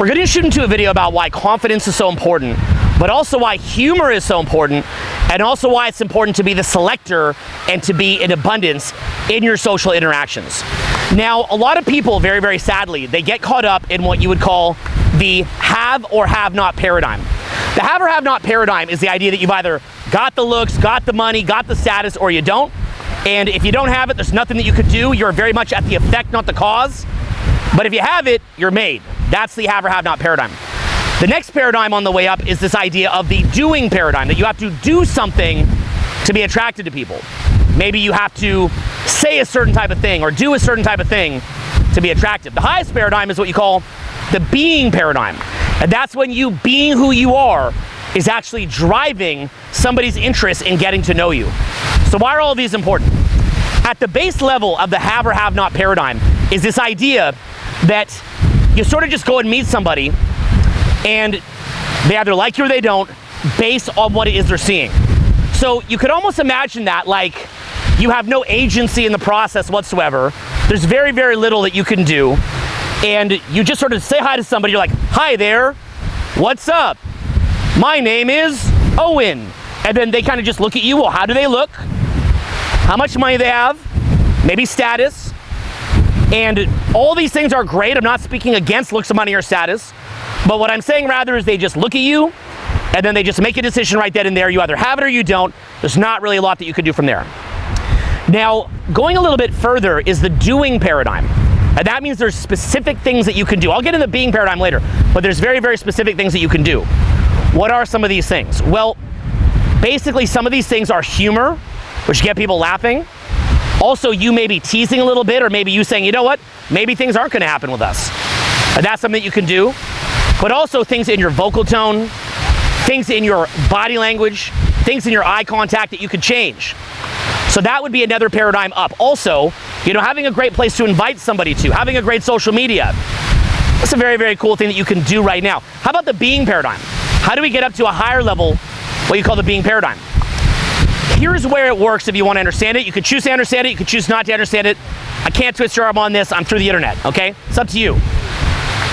We're going to shoot into a video about why confidence is so important, but also why humor is so important, and also why it's important to be the selector and to be in abundance in your social interactions. Now, a lot of people, very, very sadly, they get caught up in what you would call the have or have not paradigm. The have or have not paradigm is the idea that you've either got the looks, got the money, got the status, or you don't. And if you don't have it, there's nothing that you could do. You're very much at the effect, not the cause. But if you have it, you're made. That's the have or have not paradigm. The next paradigm on the way up is this idea of the doing paradigm, that you have to do something to be attracted to people. Maybe you have to say a certain type of thing or do a certain type of thing to be attractive. The highest paradigm is what you call the being paradigm. And that's when you being who you are is actually driving somebody's interest in getting to know you. So why are all of these important? At the base level of the have or have not paradigm is this idea that you sort of just go and meet somebody and they either like you or they don't based on what it is they're seeing. So you could almost imagine that like you have no agency in the process whatsoever. There's very, very little that you can do. And you just sort of say hi to somebody. You're like, hi there, what's up? My name is Owen. And then they kind of just look at you. Well, how do they look? How much money they have? Maybe status. And all these things are great. I'm not speaking against looks of money or status. But what I'm saying rather is they just look at you and then they just make a decision right then and there. You either have it or you don't. There's not really a lot that you can do from there. Now, going a little bit further is the doing paradigm. And that means there's specific things that you can do. I'll get into the being paradigm later, but there's very, very specific things that you can do. What are some of these things? Well, basically some of these things are humor, which get people laughing. Also, you may be teasing a little bit, or maybe you saying, you know what, maybe things aren't going to happen with us. And that's something that you can do. But also things in your vocal tone, things in your body language, things in your eye contact that you could change. So that would be another paradigm up. Also, you know, having a great place to invite somebody to, having a great social media. That's a very, very cool thing that you can do right now. How about the being paradigm? How do we get up to a higher level, what you call the being paradigm? Here's where it works if you want to understand it. You could choose to understand it, you could choose not to understand it. I can't twist your arm on this, I'm through the internet, okay? It's up to you.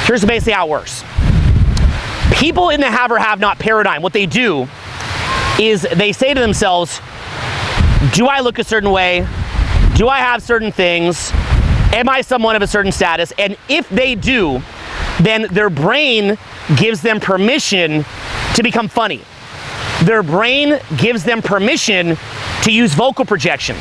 Here's basically how it works. People in the have or have not paradigm, what they do is they say to themselves, do I look a certain way? Do I have certain things? Am I someone of a certain status? And if they do, then their brain gives them permission to become funny. Their brain gives them permission to use vocal projection.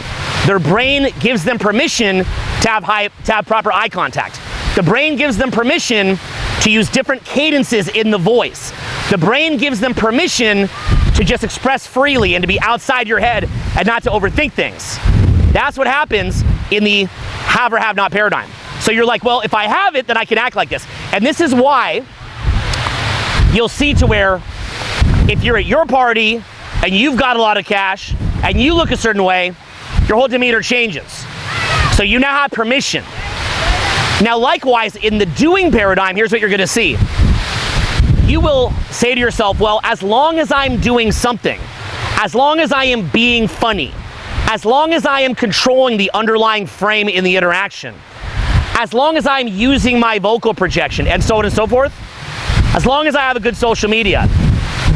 Their brain gives them permission to have proper eye contact. The brain gives them permission to use different cadences in the voice. The brain gives them permission to just express freely and to be outside your head and not to overthink things. That's what happens in the have or have not paradigm. So you're like, well, if I have it, then I can act like this. And this is why you'll see to where if you're at your party and you've got a lot of cash and you look a certain way, your whole demeanor changes. So you now have permission. Now, likewise, in the doing paradigm, here's what you're going to see. You will say to yourself, well, as long as I'm doing something, as long as I am being funny, as long as I am controlling the underlying frame in the interaction, as long as I'm using my vocal projection, and so on and so forth, as long as I have a good social media,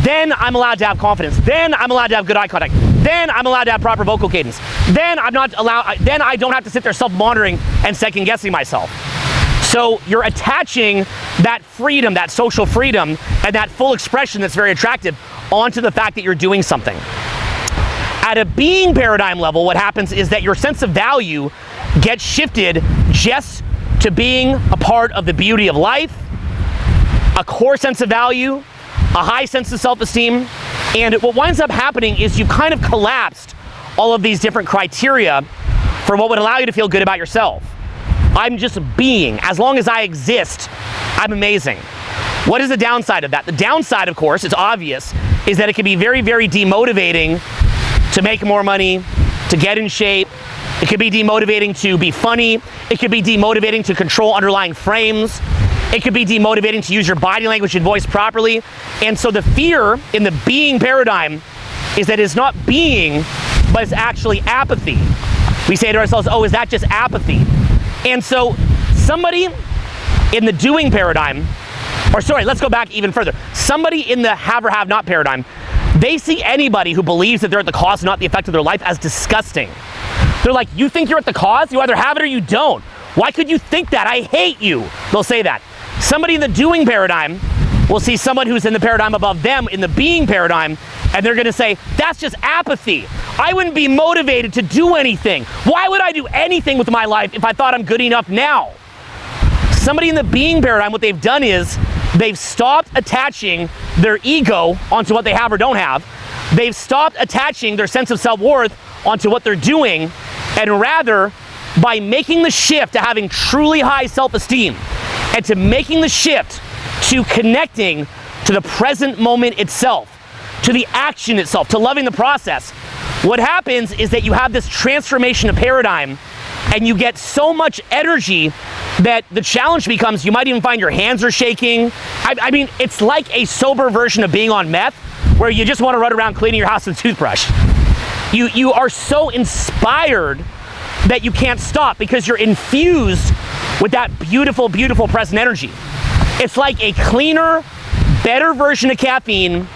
then I'm allowed to have confidence. Then I'm allowed to have good eye contact. Then I'm allowed to have proper vocal cadence. Then I don't have to sit there self-monitoring and second-guessing myself. So you're attaching that freedom, that social freedom, and that full expression that's very attractive onto the fact that you're doing something. At a being paradigm level, what happens is that your sense of value gets shifted just to being a part of the beauty of life, a core sense of value, a high sense of self-esteem, and what winds up happening is you've kind of collapsed all of these different criteria for what would allow you to feel good about yourself. I'm just being. As long as I exist, I'm amazing. What is the downside of that? The downside, of course, it's obvious, is that it can be very, very demotivating to make more money, to get in shape. It could be demotivating to be funny. It could be demotivating to control underlying frames. It could be demotivating to use your body language and voice properly. And so the fear in the being paradigm is that it's not being, but it's actually apathy. We say to ourselves, oh, is that just apathy? And so somebody in the doing paradigm Or sorry, let's go back even further. Somebody in the have or have not paradigm, they see anybody who believes that they're at the cause, not the effect of their life, as disgusting. They're like, you think you're at the cause? You either have it or you don't. Why could you think that? I hate you. They'll say that. Somebody in the doing paradigm will see someone who's in the paradigm above them in the being paradigm, and they're gonna say, that's just apathy. I wouldn't be motivated to do anything. Why would I do anything with my life if I thought I'm good enough now? Somebody in the being paradigm, what they've done is they've stopped attaching their ego onto what they have or don't have. They've stopped attaching their sense of self-worth onto what they're doing, and rather, by making the shift to having truly high self-esteem and to making the shift to connecting to the present moment itself, to the action itself, to loving the process, what happens is that you have this transformation of paradigm, and you get so much energy that the challenge becomes you might even find your hands are shaking. I mean, it's like a sober version of being on meth, where you just want to run around cleaning your house with a toothbrush. You are so inspired that you can't stop because you're infused with that beautiful, beautiful present energy. It's like a cleaner, better version of caffeine.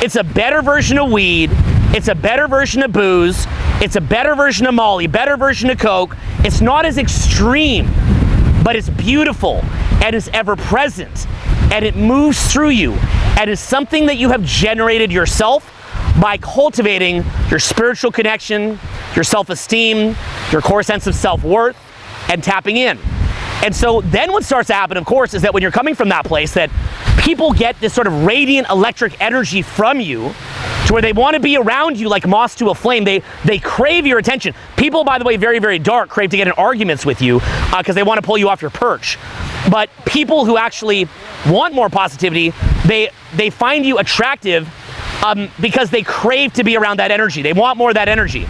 It's a better version of weed. It's a better version of booze. It's a better version of Molly, better version of Coke. It's not as extreme, but it's beautiful and it's ever present, and it moves through you, and is something that you have generated yourself by cultivating your spiritual connection, your self-esteem, your core sense of self-worth, and tapping in. And so then what starts to happen, of course, is that when you're coming from that place, that people get this sort of radiant electric energy from you to where they want to be around you like moths to a flame. They crave your attention. People, by the way, very, very dark, crave to get in arguments with you because they want to pull you off your perch. But people who actually want more positivity, they find you attractive because they crave to be around that energy. They want more of that energy.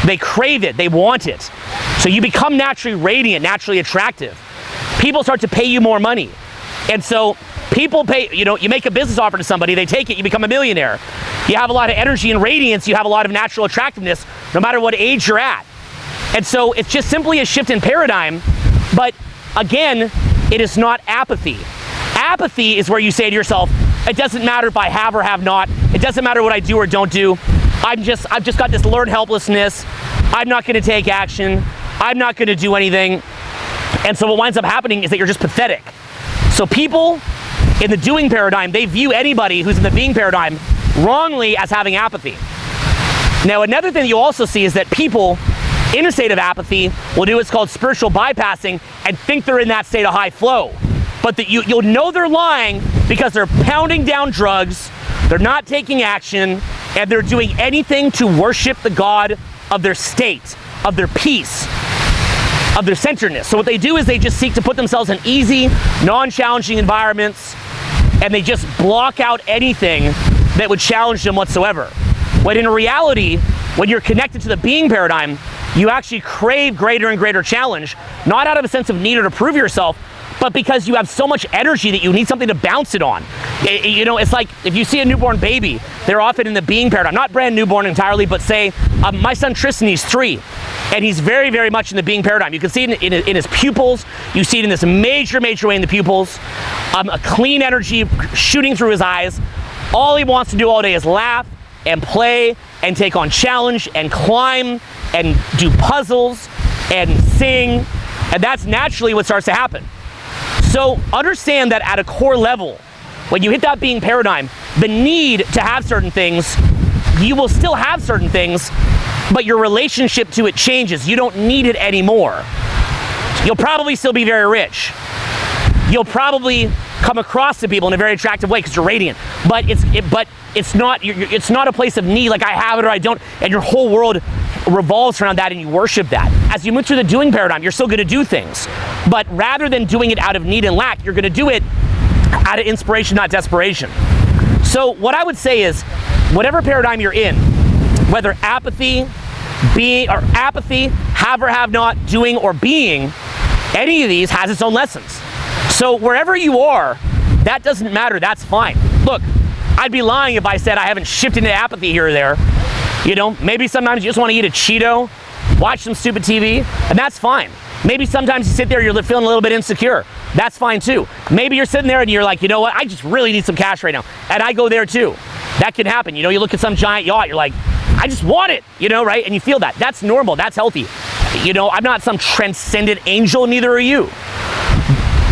They crave it. They want it. So you become naturally radiant, naturally attractive. People start to pay you more money. And so people pay, you make a business offer to somebody, they take it, you become a millionaire. You have a lot of energy and radiance, you have a lot of natural attractiveness, no matter what age you're at. And so it's just simply a shift in paradigm, but again, it is not apathy. Apathy is where you say to yourself, it doesn't matter if I have or have not, it doesn't matter what I do or don't do, I've just got this learned helplessness, I'm not gonna take action, I'm not gonna do anything. And so what winds up happening is that you're just pathetic. So people in the doing paradigm, they view anybody who's in the being paradigm wrongly as having apathy. Now, another thing you also see is that people in a state of apathy will do what's called spiritual bypassing and think they're in that state of high flow. But that you'll know they're lying because they're pounding down drugs, they're not taking action, and they're doing anything to worship the God of their state, of their peace, of their centeredness. So what they do is they just seek to put themselves in easy, non-challenging environments, and they just block out anything that would challenge them whatsoever. When in reality, when you're connected to the being paradigm, you actually crave greater and greater challenge, not out of a sense of need or to prove yourself, but because you have so much energy that you need something to bounce it on. It's like if you see a newborn baby, they're often in the being paradigm, not brand newborn entirely, but say, my son Tristan, he's 3, and he's very, very much in the being paradigm. You can see it in his pupils, you see it in this major, major way in the pupils, a clean energy shooting through his eyes. All he wants to do all day is laugh and play and take on challenge and climb and do puzzles and sing, and that's naturally what starts to happen. So understand that at a core level, when you hit that being paradigm, the need to have certain things, you will still have certain things, but your relationship to it changes. You don't need it anymore. You'll probably still be very rich. You'll probably come across to people in a very attractive way because you're radiant, but it's not a place of need, like I have it or I don't, and your whole world revolves around that and you worship that. As you move through the doing paradigm, you're still going to do things, but rather than doing it out of need and lack, you're going to do it out of inspiration, not desperation. So what I would say is, whatever paradigm you're in, whether apathy, have or have not, doing or being, any of these has its own lessons. So wherever you are, that doesn't matter, that's fine. Look, I'd be lying if I said I haven't shifted into apathy here or there. Maybe sometimes you just want to eat a Cheeto watch some stupid TV, and that's fine. Maybe sometimes you sit there, you're feeling a little bit insecure. That's fine too. Maybe you're sitting there and you're like, you know what, I just really need some cash right now. And I go there too. That can happen. You know, you look at some giant yacht, you're like, I just want it, you know, right? And you feel that. That's normal, that's healthy. You know, I'm not some transcendent angel, neither are you.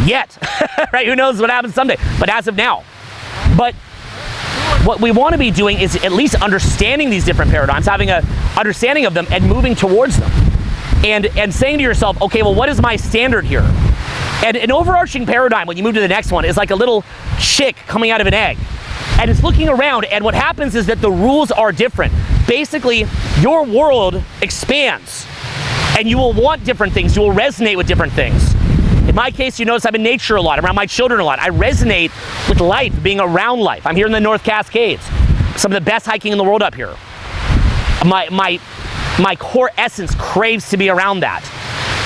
Yet, right? Who knows what happens someday, but as of now. But what we want to be doing is at least understanding these different paradigms, having an understanding of them and moving towards them. And saying to yourself, okay, well, what is my standard here? And an overarching paradigm, when you move to the next one, is like a little chick coming out of an egg. And it's looking around, and what happens is that the rules are different. Basically, your world expands, and you will want different things. You will resonate with different things. In my case, you notice I'm in nature a lot, I'm around my children a lot. I resonate with life, being around life. I'm here in the North Cascades, some of the best hiking in the world up here. My core essence craves to be around that.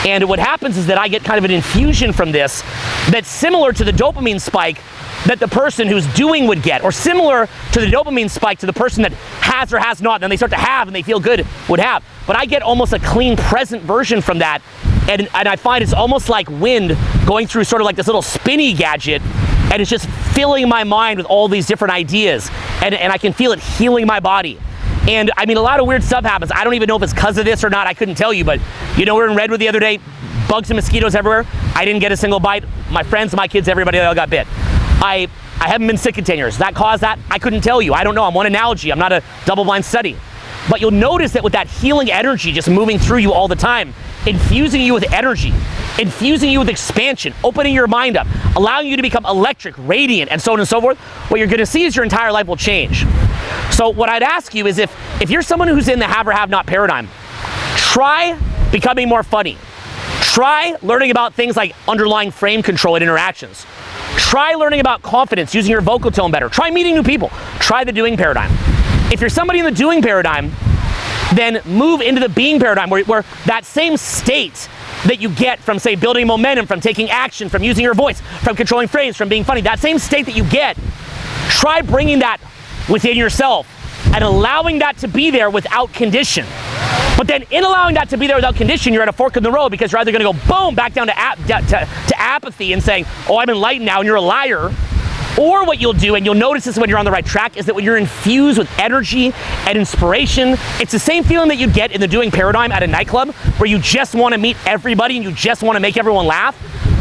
And what happens is that I get kind of an infusion from this that's similar to the dopamine spike that the person who's doing would get, or similar to the dopamine spike to the person that has or has not, and then they start to have and they feel good would have. But I get almost a clean present version from that, and I find it's almost like wind going through sort of like this little spinny gadget, and it's just filling my mind with all these different ideas, and I can feel it healing my body. And I mean, a lot of weird stuff happens. I don't even know if it's because of this or not. I couldn't tell you, but you know, we were in Redwood the other day, bugs and mosquitoes everywhere. I didn't get a single bite. My friends, my kids, everybody, they all got bit. I haven't been sick in 10 years. That caused that? I couldn't tell you. I don't know. I'm one analogy. I'm not a double-blind study. But you'll notice that with that healing energy just moving through you all the time, infusing you with energy, infusing you with expansion, opening your mind up, allowing you to become electric, radiant, and so on and so forth, what you're going to see is your entire life will change. So what I'd ask you is if you're someone who's in the have or have not paradigm, try becoming more funny. Try learning about things like underlying frame control and interactions. Try learning about confidence, using your vocal tone better. Try meeting new people. Try the doing paradigm. If you're somebody in the doing paradigm, then move into the being paradigm where that same state that you get from, say, building momentum, from taking action, from using your voice, from controlling frames, from being funny, that same state that you get, try bringing that within yourself and allowing that to be there without condition. But then in allowing that to be there without condition, you're at a fork in the road, because you're either going to go boom back down to apathy and saying, oh, I'm enlightened now, and you're a liar. Or what you'll do, and you'll notice this when you're on the right track, is that when you're infused with energy and inspiration, it's the same feeling that you get in the doing paradigm at a nightclub, where you just want to meet everybody and you just want to make everyone laugh.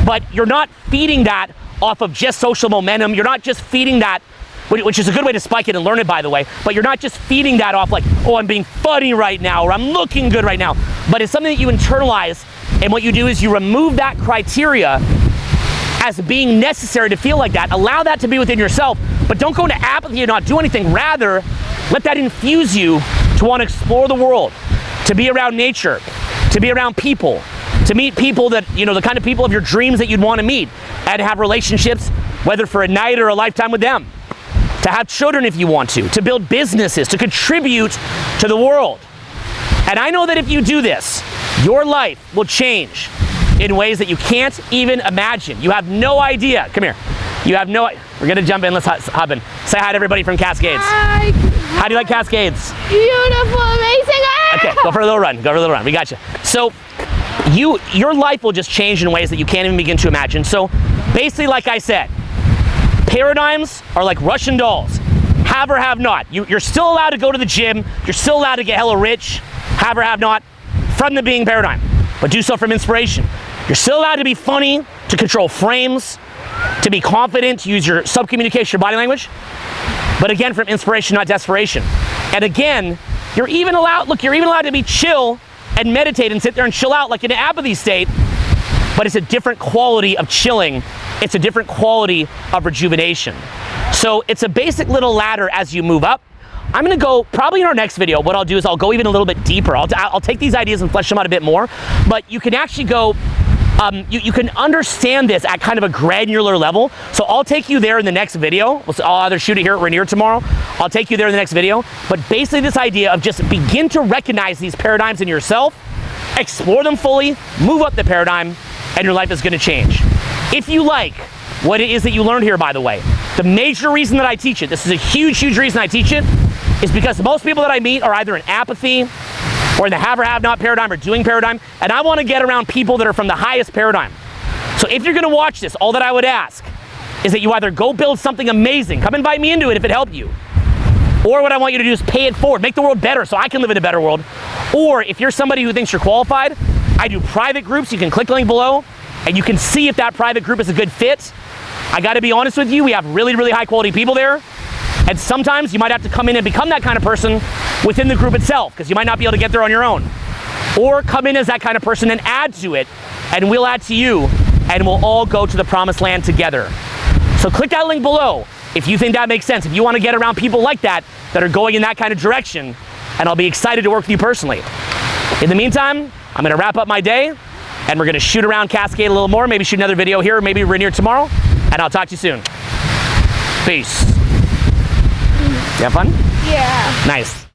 But you're not feeding that off of just social momentum. You're not just feeding that, which is a good way to spike it and learn it, by the way, but you're not just feeding that off like, oh, I'm being funny right now, or I'm looking good right now. But it's something that you internalize, and what you do is you remove that criteria as being necessary to feel like that. Allow that to be within yourself, but don't go into apathy and not do anything. Rather, let that infuse you to want to explore the world, to be around nature, to be around people, to meet people that, you know, the kind of people of your dreams that you'd want to meet, and have relationships, whether for a night or a lifetime with them, to have children if you want to build businesses, to contribute to the world. And I know that if you do this, your life will change in ways that you can't even imagine. You have no idea. Come here. You have no. We're gonna jump in. Let's hop in. Say hi to everybody from Cascades. Hi. How do you like Cascades? Beautiful, amazing. Okay, go for a little run. Go for a little run. We got you. So, your life will just change in ways that you can't even begin to imagine. So, basically, like I said, paradigms are like Russian dolls. Have or have not. You're still allowed to go to the gym. You're still allowed to get hella rich. Have or have not from the being paradigm, but do so from inspiration. You're still allowed to be funny, to control frames, to be confident, to use your subcommunication, your body language, but again, from inspiration, not desperation. And again, you're even allowed to be chill and meditate and sit there and chill out like in an apathy state, but it's a different quality of chilling. It's a different quality of rejuvenation. So it's a basic little ladder as you move up. I'm gonna go, probably in our next video, what I'll do is I'll go even a little bit deeper. I'll take these ideas and flesh them out a bit more, but you can actually go, you can understand this at kind of a granular level. So I'll take you there in the next video. I'll either shoot it here or Rainier tomorrow. I'll take you there in the next video. But basically this idea of just begin to recognize these paradigms in yourself, explore them fully, move up the paradigm, and your life is gonna change. If you like what it is that you learned here, by the way, the major reason that I teach it, this is a huge, huge reason I teach it, is because most people that I meet are either in apathy, or in the have or have not paradigm or doing paradigm, and I want to get around people that are from the highest paradigm. So if you're going to watch this, all that I would ask is that you either go build something amazing, come invite me into it if it helped you, or what I want you to do is pay it forward, make the world better so I can live in a better world. Or if you're somebody who thinks you're qualified, I do private groups. You can click the link below and you can see if that private group is a good fit. I got to be honest with you, we have really, really high quality people there. And sometimes you might have to come in and become that kind of person within the group itself, because you might not be able to get there on your own. Or come in as that kind of person and add to it, and we'll add to you, and we'll all go to the promised land together. So click that link below if you think that makes sense, if you want to get around people like that are going in that kind of direction, and I'll be excited to work with you personally. In the meantime, I'm going to wrap up my day, and we're going to shoot around Cascade a little more, maybe shoot another video here, or maybe Rainier tomorrow, and I'll talk to you soon. Peace. You have fun? Yeah. Nice.